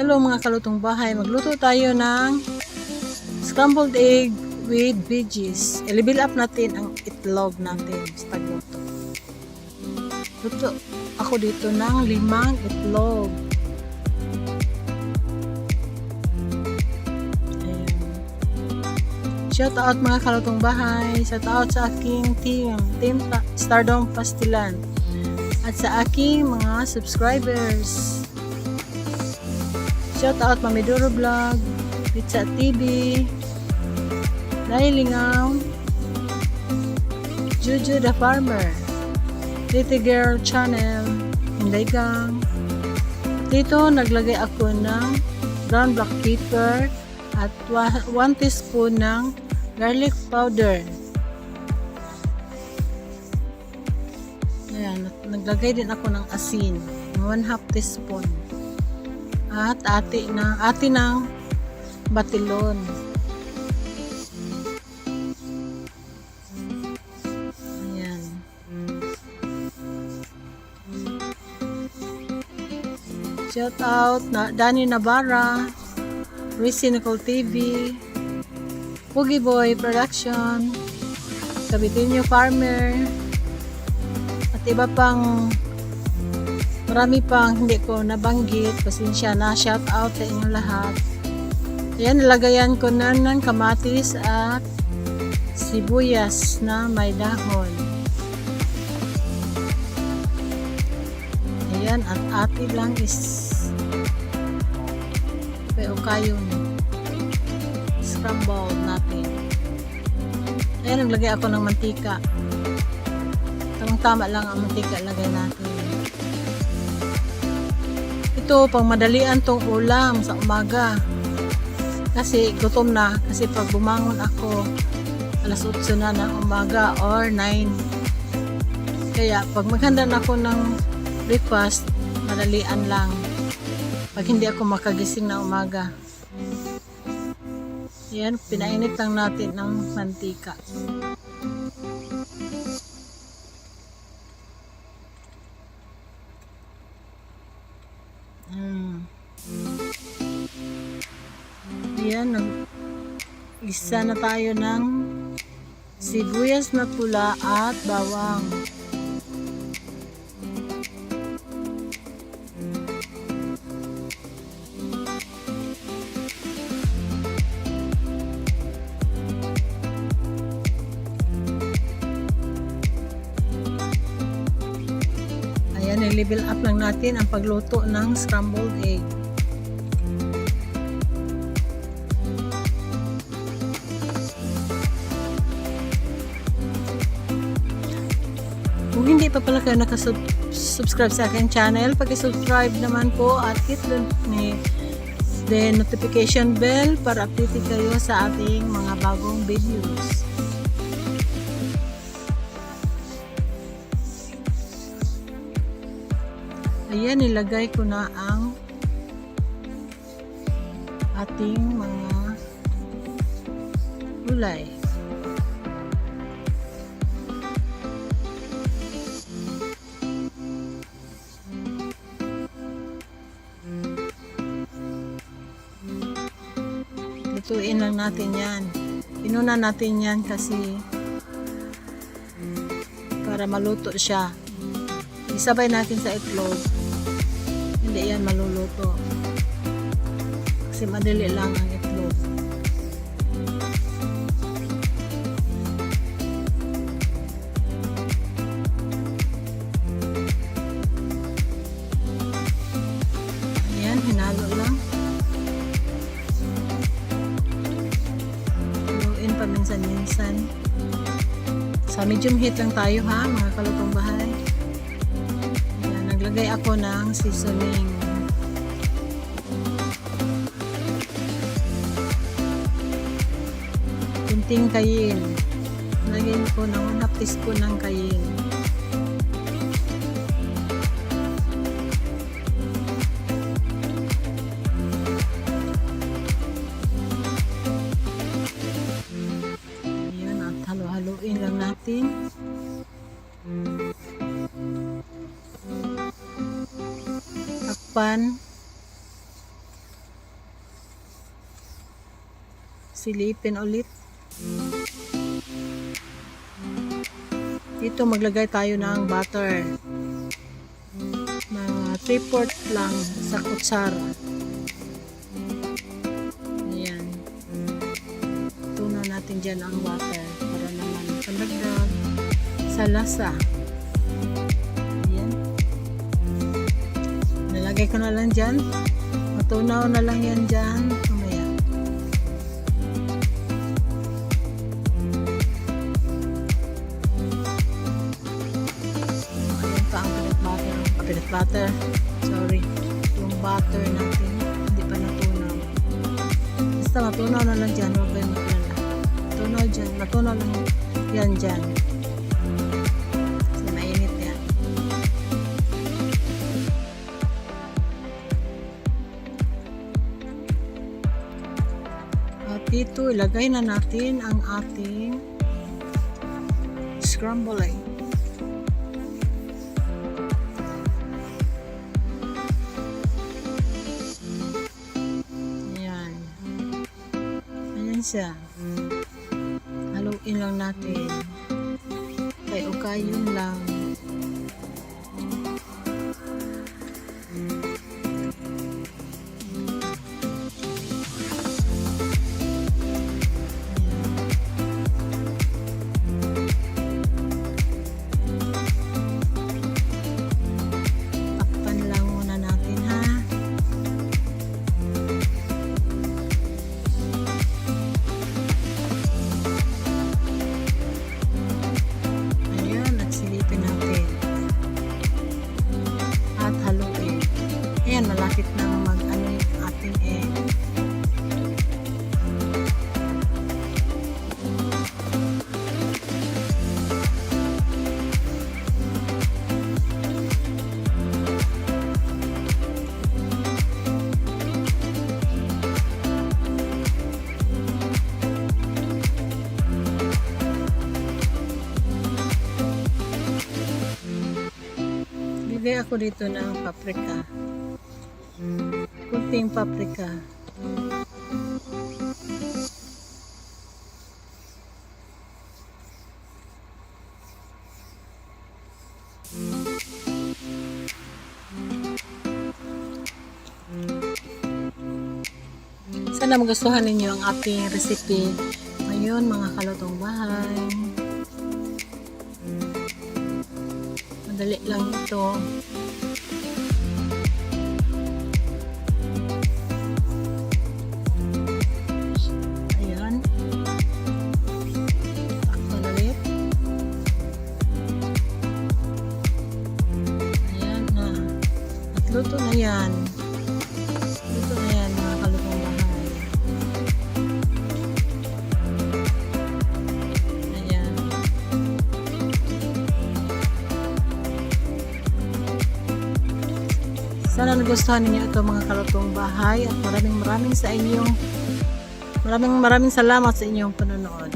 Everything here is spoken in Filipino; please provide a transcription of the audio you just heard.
Hello mga kalutong bahay, magluto tayo ng scrambled egg with veggies. I-level up natin ang itlog natin sa pagluto. Luto ako dito ng 5 itlog. Ayan. Shout out mga kalutong bahay, shout out sa aking team Stardom Pastilan at sa aking mga subscribers. Shout out Mamidoro Vlog, Pizza TV, Nailingaw, Juju the Farmer, Little Girl Channel, Hinday Gang. Dito naglagay ako ng ground black pepper at 1 teaspoon ng garlic powder. Ayan, naglagay din ako ng asin, 1/2 teaspoon. At ati ng batilon. Ayan. Shout out na Danny Navarra, Rizzy Nicole TV, Poogie Boy Production, Cabitinho Farmer, at iba pang marami pang hindi ko nabanggit. Pasensya na, shout out sa inyong lahat. Ayan, nilagayan ko na ng kamatis at sibuyas na may dahon. Ayan, at ati lang is kayon scramble natin. Ayan, naglagay ako ng mantika. Tamang-tama lang ang mantika lagay natin. Ito, pang madalian tong ulam sa umaga. Kasi gutom na. Kasi pag bumangon ako, alas 8 na ng umaga or 9. Kaya pag maghanda na ako ng breakfast, madalian lang. Pag hindi ako makagising na umaga. Yan, pinainit lang natin ng mantika. Ayan, isa na tayo ng sibuyas na pula at bawang. Ayan, i-level up lang natin ang pagluto ng scrambled egg. Kung hindi pa pala kayo nakasubscribe sa aking channel, pag-subscribe naman po at hit the notification bell para update kayo sa ating mga bagong videos. Ayan, nilagay ko na ang ating mga gulay. Lutuin lang natin yan. Inuna natin yan kasi para maluto siya. Isabay natin sa itlog. Hindi yan maluluto. Kasi madali lang ang itlog. Ayan, hinalo lang. Paminsan-minsan. Sa medium heat lang tayo ha, mga kalutong bahay. Ayan, naglagay ako ng seasoning. Kunting kayin. Nalagyan ko ng 1/2 teaspoon ng kayin. Haluin lang natin. Takpan. silipin ulit. Dito maglagay tayo ng butter. Mga 3/4 lang sa kutsara. Ayan. Tunaw natin dyan ang butter para naman pandagdag sa lasa. Ayan. Nalagay ko na lang dyan. Matunaw na lang yan dyan. Mamaya. Ayan pa ang peanut butter. Sorry. Yung butter natin. Hindi pa natunaw. Basta matunaw na lang dyan. Huwag kayo maglala. Matunaw dyan. Matunaw lang yan dyan. Kasi mainit yan. At dito, ilagay na natin ang ating scramble egg. Ayan. Ayan siya. Haluin lang natin. Kaya ukayon lang. Takpan lang muna natin ha. Ayan, at silipin natin. At haluin. Ayan, malapit na mag-ano yung ating egg. Bigay ako dito ng paprika. Kunting paprika. Sana magustuhan ninyo ang ating recipe ngayon, mga kalutong bahay. Madali lang ito. Ayan. Takpan ulit. Ayan na. At luto na yan. Luto na yan, mga kalutong bahay. Ayan. Sana nagustuhan ninyo ito, mga kalutong bahay, at maraming salamat sa inyong panonood.